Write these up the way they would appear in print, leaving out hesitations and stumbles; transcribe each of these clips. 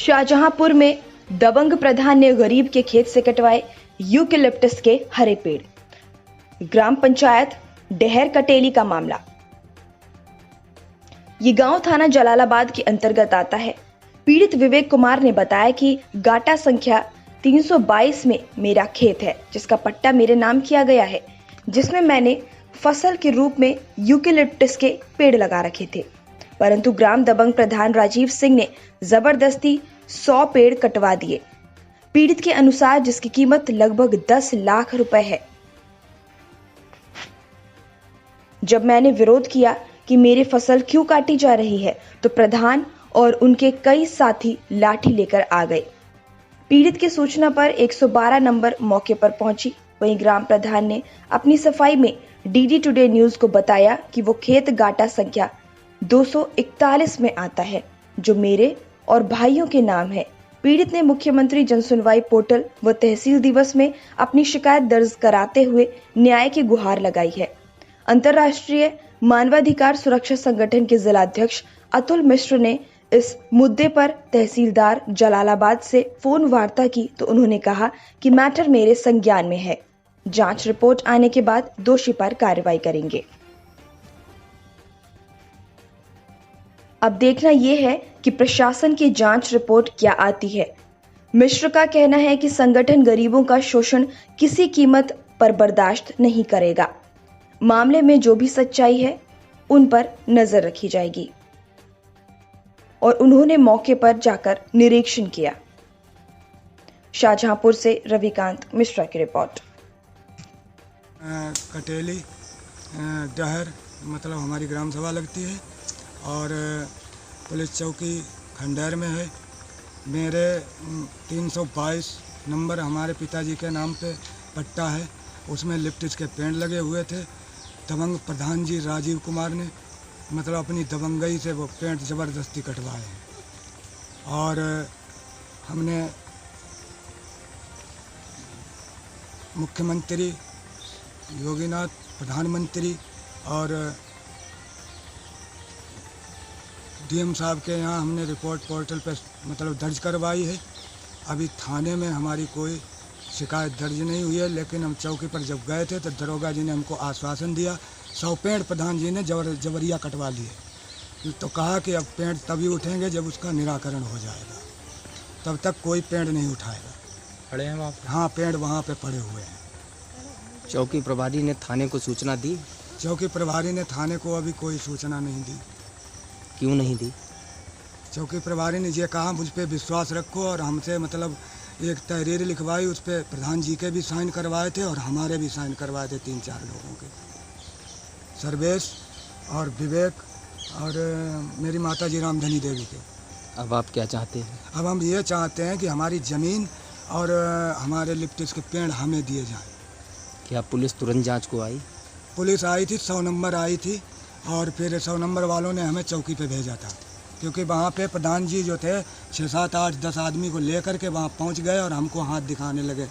शाहजहांपुर में दबंग प्रधान ने गरीब के खेत से कटवाए यूकेलिप्टस के हरे पेड़। ग्राम पंचायत डहर कटेली का मामला। ये गांव थाना जलालाबाद के अंतर्गत आता है। पीड़ित विवेक कुमार ने बताया कि गाटा संख्या 322 में मेरा खेत है, जिसका पट्टा मेरे नाम किया गया है, जिसमें मैंने फसल के रूप में यूकेलिप्टस के पेड़ लगा रखे थे। परंतु ग्राम दबंग प्रधान राजीव सिंह ने जबरदस्ती 100 पेड़ कटवा दिए। पीड़ित के अनुसार जिसकी कीमत लगभग 10 लाख रुपए है। जब मैंने विरोध किया कि मेरी फसल क्यों काटी जा रही है, तो प्रधान और उनके कई साथी लाठी लेकर आ गए। पीड़ित की सूचना पर 112 नंबर मौके पर पहुंची। वहीं ग्राम प्रधान ने अपनी सफाई में डीडी टुडे न्यूज को बताया कि वो खेत गाटा संख्या 241 में आता है, जो मेरे और भाइयों के नाम है। पीड़ित ने मुख्यमंत्री जनसुनवाई पोर्टल व तहसील दिवस में अपनी शिकायत दर्ज कराते हुए न्याय की गुहार लगाई है। अंतर्राष्ट्रीय मानवाधिकार सुरक्षा संगठन के जिलाध्यक्ष अतुल मिश्र ने इस मुद्दे पर तहसीलदार जलालाबाद से फोन वार्ता की, तो उन्होंने कहा कि मैटर मेरे संज्ञान में है। जांच रिपोर्ट आने के बाद दोषी पर कार्रवाई करेंगे। अब देखना यह है कि प्रशासन की जांच रिपोर्ट क्या आती है। मिश्र का कहना है कि संगठन गरीबों का शोषण किसी कीमत पर बर्दाश्त नहीं करेगा। मामले में जो भी सच्चाई है उन पर नजर रखी जाएगी और उन्होंने मौके पर जाकर निरीक्षण किया। शाहजहांपुर से रविकांत मिश्रा की रिपोर्ट। कटेली डहर मतलब हमारी ग्राम सभा लगती है और पुलिस चौकी खंडेर में है। मेरे 322 नंबर हमारे पिताजी के नाम पे पट्टा है, उसमें लिप्टिस के पेड़ लगे हुए थे। दबंग प्रधान जी राजीव कुमार ने मतलब अपनी दबंगई से वो पेड़ ज़बरदस्ती कटवाए हैं और हमने मुख्यमंत्री योगीनाथ, प्रधानमंत्री और डीएम साहब के यहाँ हमने रिपोर्ट पोर्टल पर मतलब दर्ज करवाई है। अभी थाने में हमारी कोई शिकायत दर्ज नहीं हुई है, लेकिन हम चौकी पर जब गए थे तो दरोगा जी ने हमको आश्वासन दिया 100 पेड़ प्रधान जी ने जबरिया कटवा लिए। तो कहा कि अब पेड़ तभी उठेंगे जब उसका निराकरण हो जाएगा, तब तक कोई पेड़ नहीं उठाएगा। पड़े हैं वहाँ पे? हाँ, पेड़ वहाँ पे पड़े हुए हैं। चौकी प्रभारी ने थाने को सूचना दी? चौकी प्रभारी ने थाने को अभी कोई सूचना नहीं दी। क्यों नहीं दी? चौकी प्रभारी ने ये कहा मुझ पे विश्वास रखो और हमसे मतलब एक तहरीर लिखवाई, उस पर प्रधान जी के भी साइन करवाए थे और हमारे भी साइन करवाए थे 3-4 लोगों के, सर्वेश और विवेक और मेरी माता जी रामधनी देवी के। अब आप क्या चाहते हैं? अब हम ये चाहते हैं कि हमारी ज़मीन और हमारे लिप्टिस के पेड़ हमें दिए जाएं। क्या पुलिस तुरंत जांच को आई? पुलिस आई थी, 100 नंबर आई थी और फिर 100 नंबर वालों ने हमें चौकी पे भेजा था, क्योंकि वहाँ पे प्रधान जी जो थे 6, 7, 8, 10 आदमी को लेकर के वहाँ पहुँच गए और हमको हाथ दिखाने लगे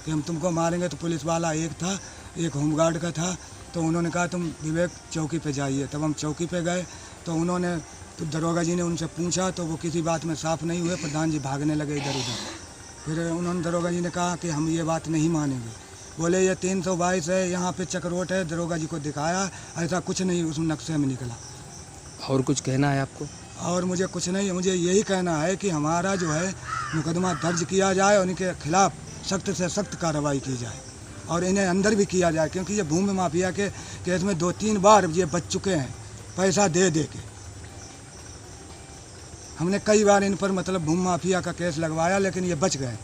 कि हम तुमको मारेंगे। तो पुलिस वाला एक था, एक होमगार्ड का था, तो उन्होंने कहा तुम विवेक चौकी पे जाइए। तब हम चौकी पे गए तो उन्होंने तो दरोगा जी ने उनसे पूछा तो वो किसी बात में साफ नहीं हुए। प्रधान जी भागने लगे इधर उधर। फिर उन्होंने दरोगा जी ने कहा कि हम ये बात नहीं मानेंगे। बोले ये 322 है, यहाँ पे चक्रोट है। दरोगा जी को दिखाया, ऐसा कुछ नहीं उस नक्शे में निकला। और कुछ कहना है आपको? और मुझे कुछ नहीं, मुझे यही कहना है कि हमारा जो है मुकदमा दर्ज किया जाए और इनके खिलाफ सख्त से सख्त कार्रवाई की जाए और इन्हें अंदर भी किया जाए, क्योंकि ये भूमि माफिया के केस में 2-3 बार ये बच चुके हैं पैसा दे दे के। हमने कई बार इन पर मतलब भूमि माफिया का केस लगवाया, लेकिन ये बच गए।